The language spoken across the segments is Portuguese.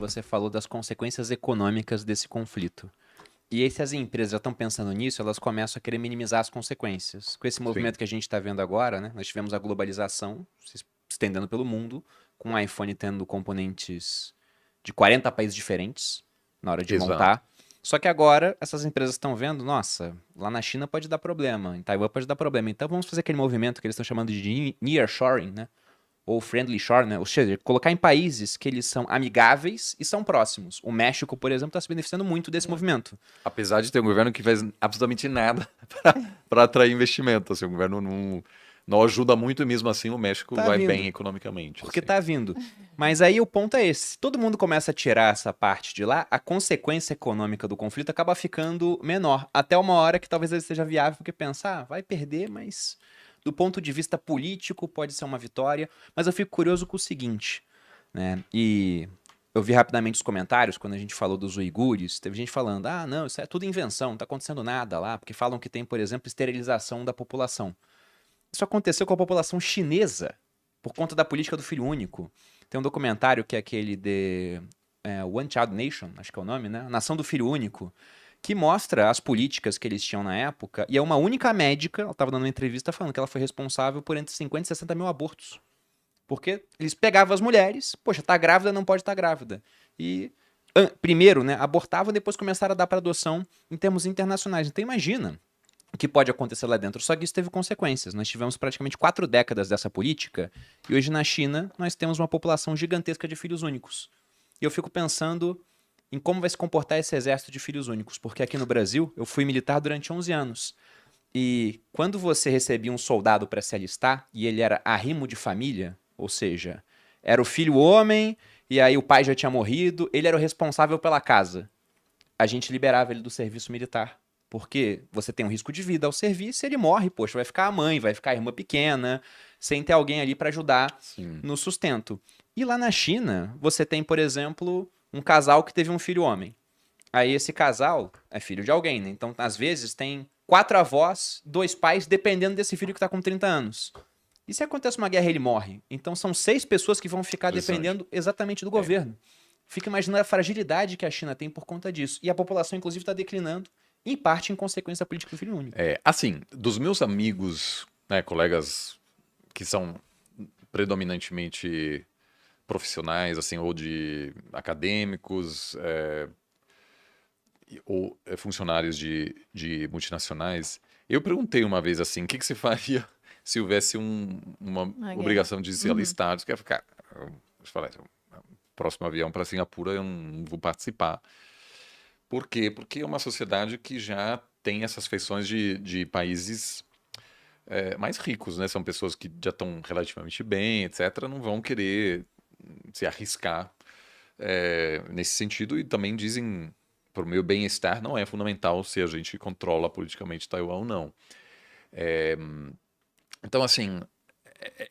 você falou das consequências econômicas desse conflito. E aí, se as empresas já estão pensando nisso, elas começam a querer minimizar as consequências. Com esse Sim, movimento que a gente está vendo agora, né? Nós tivemos a globalização se estendendo pelo mundo, com o iPhone tendo componentes de 40 países diferentes na hora de exato. montar. Só que agora essas empresas estão vendo, nossa, lá na China pode dar problema, em Taiwan pode dar problema. Então vamos fazer aquele movimento que eles estão chamando de nearshoring, né? Ou friendly shore, né? Ou seja, colocar em países que eles são amigáveis e são próximos. O México, por exemplo, está se beneficiando muito desse movimento. Apesar de ter um governo que faz absolutamente nada para atrair investimento, assim, o governo não ajuda muito e mesmo assim o México Tá vai bem vindo, economicamente, porque assim. tá vindo. Mas aí o ponto é esse: se todo mundo começa a tirar essa parte de lá, a consequência econômica do conflito acaba ficando menor. Até uma hora que talvez ele seja viável, porque pensa, vai perder, mas do ponto de vista político pode ser uma vitória. Mas eu fico curioso com o seguinte, né? E eu vi rapidamente os comentários quando a gente falou dos uigures. Teve gente falando, ah, não, isso é tudo invenção, não tá acontecendo nada lá, porque falam que tem, por exemplo, esterilização da população. Isso aconteceu com a população chinesa por conta da política do filho único. Tem um documentário que é aquele de One Child Nation, acho que é o nome, né? Nação do Filho Único, que mostra as políticas que eles tinham na época. E é uma única médica, ela estava dando uma entrevista falando que ela foi responsável por entre 50 e 60 mil abortos. Porque eles pegavam as mulheres, poxa, tá grávida, não pode estar grávida. E primeiro, né, abortavam, depois começaram a dar para adoção em termos internacionais. Então imagina o que pode acontecer lá dentro. Só que isso teve consequências. Nós tivemos praticamente 4 décadas dessa política e hoje na China nós temos uma população gigantesca de filhos únicos. E eu fico pensando em como vai se comportar esse exército de filhos únicos, porque aqui no Brasil eu fui militar durante 11 anos. E quando você recebia um soldado para se alistar e ele era arrimo de família, ou seja, era o filho homem e aí o pai já tinha morrido, ele era o responsável pela casa. A gente liberava ele do serviço militar. Porque você tem um risco de vida ao serviço, ele morre, poxa, vai ficar a mãe, vai ficar a irmã pequena, sem ter alguém ali para ajudar Sim, no sustento. E lá na China, você tem, por exemplo, um casal que teve um filho homem. Aí esse casal é filho de alguém, né? Então, às vezes, tem 4 avós, 2 pais, dependendo desse filho que tá com 30 anos. E se acontece uma guerra, ele morre. Então são 6 pessoas que vão ficar interessante. dependendo exatamente do É, governo. Fica imaginando a fragilidade que a China tem por conta disso. E a população, inclusive, está declinando, em parte em consequência da política do filho único. assim, dos meus amigos, né, colegas que são predominantemente profissionais, assim, ou de acadêmicos, ou funcionários de multinacionais, eu perguntei uma vez assim, o que que você faria se houvesse uma Uma guerra. obrigação de se Uhum. alistar? Eu ficar, eu falei, próximo avião para Singapura eu não vou participar. Por quê? Porque é uma sociedade que já tem essas feições de países mais ricos, né? São pessoas que já estão relativamente bem, etc. Não vão querer se arriscar nesse sentido e também dizem, para o meu bem-estar, não é fundamental se a gente controla politicamente Taiwan ou não. Então, assim,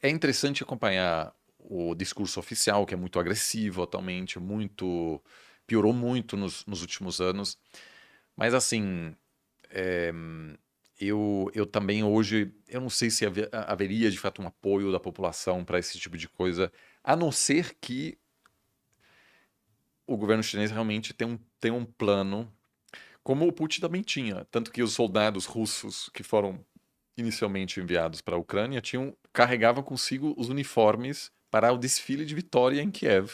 é interessante acompanhar o discurso oficial, que é muito agressivo atualmente, muito piorou muito nos últimos anos. Mas, assim, eu também hoje, eu não sei se haveria de fato um apoio da população para esse tipo de coisa, a não ser que o governo chinês realmente tem um plano, como o Putin também tinha. Tanto que os soldados russos que foram inicialmente enviados para a Ucrânia carregavam consigo os uniformes para o desfile de vitória em Kiev,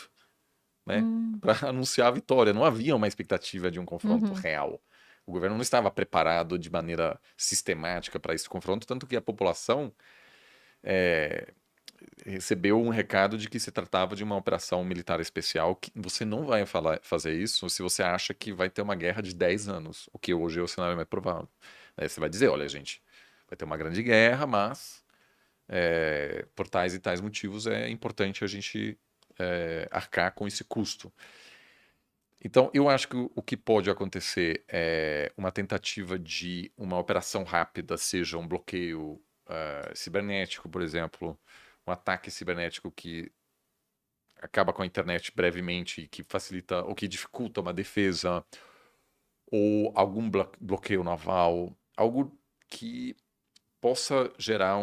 né? Hum. Para anunciar a vitória. Não havia uma expectativa de um confronto Uhum. real. O governo não estava preparado de maneira sistemática para esse confronto, tanto que a população recebeu um recado de que se tratava de uma operação militar especial, que você não vai fazer isso se você acha que vai ter uma guerra de 10 anos, o que hoje é o cenário mais provável. Aí você vai dizer, olha, gente, vai ter uma grande guerra, mas por tais e tais motivos é importante a gente arcar com esse custo. Então, eu acho que o que pode acontecer é uma tentativa de uma operação rápida, seja um bloqueio cibernético, por exemplo, um ataque cibernético que acaba com a internet brevemente, que facilita ou que dificulta uma defesa, ou algum bloqueio naval, algo que possa gerar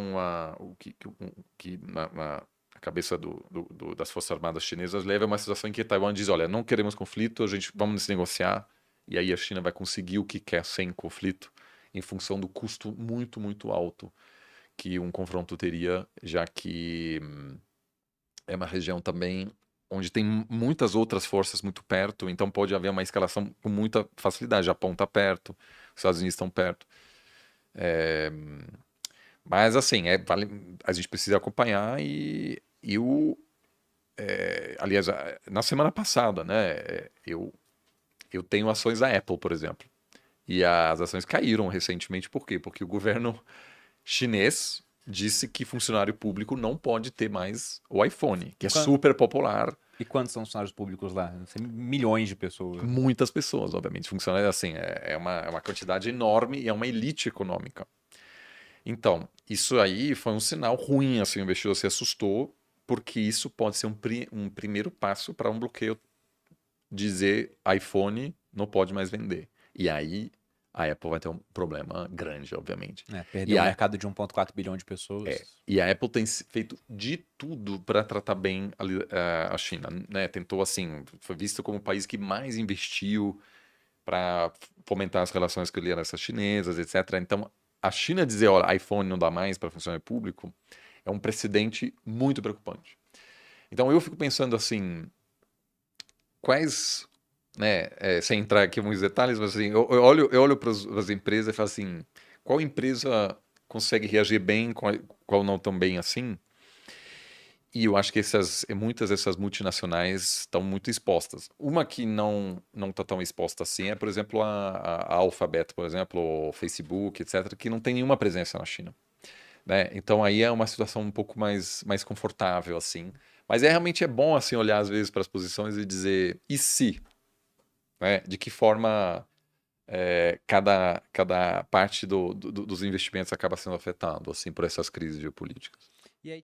a cabeça das Forças Armadas chinesas leva a uma situação em que Taiwan diz, olha, não queremos conflito, vamos negociar, e aí a China vai conseguir o que quer sem conflito, em função do custo muito, muito alto que um confronto teria, já que é uma região também onde tem muitas outras forças muito perto, então pode haver uma escalação com muita facilidade. O Japão está perto, os Estados Unidos estão perto. Mas assim, a gente precisa acompanhar aliás, na semana passada, né, eu tenho ações da Apple, por exemplo, e as ações caíram recentemente, por quê? Porque o governo chinês disse que funcionário público não pode ter mais o iPhone, que é super popular. E quantos são os funcionários públicos lá? Milhões de pessoas. Muitas pessoas, obviamente. Funcionários, assim, é uma quantidade enorme e é uma elite econômica. Então, isso aí foi um sinal ruim, assim, o investidor se assustou, porque isso pode ser um primeiro passo para um bloqueio, dizer iPhone não pode mais vender. E aí a Apple vai ter um problema grande, obviamente. Perdeu o mercado de 1,4 bilhão de pessoas. E a Apple tem feito de tudo para tratar bem a China, né? Tentou, assim, foi visto como o país que mais investiu para fomentar as relações com lideranças chinesas, etc. Então, a China dizer, olha, iPhone não dá mais para funcionário público, é um precedente muito preocupante. Então, eu fico pensando assim, quais, né, sem entrar aqui em muitos detalhes, mas assim, eu olho para as empresas e falo assim, qual empresa consegue reagir bem, qual não tão bem assim? E eu acho que muitas dessas multinacionais estão muito expostas. Uma que não está tão exposta assim é, por exemplo, a Alphabet, por exemplo, o Facebook, etc., que não tem nenhuma presença na China, né? Então aí é uma situação um pouco mais confortável, assim. Mas realmente é bom, assim, olhar às vezes para as posições e dizer, e se? Né? De que forma cada parte dos investimentos acaba sendo afetado, assim, por essas crises geopolíticas. E aí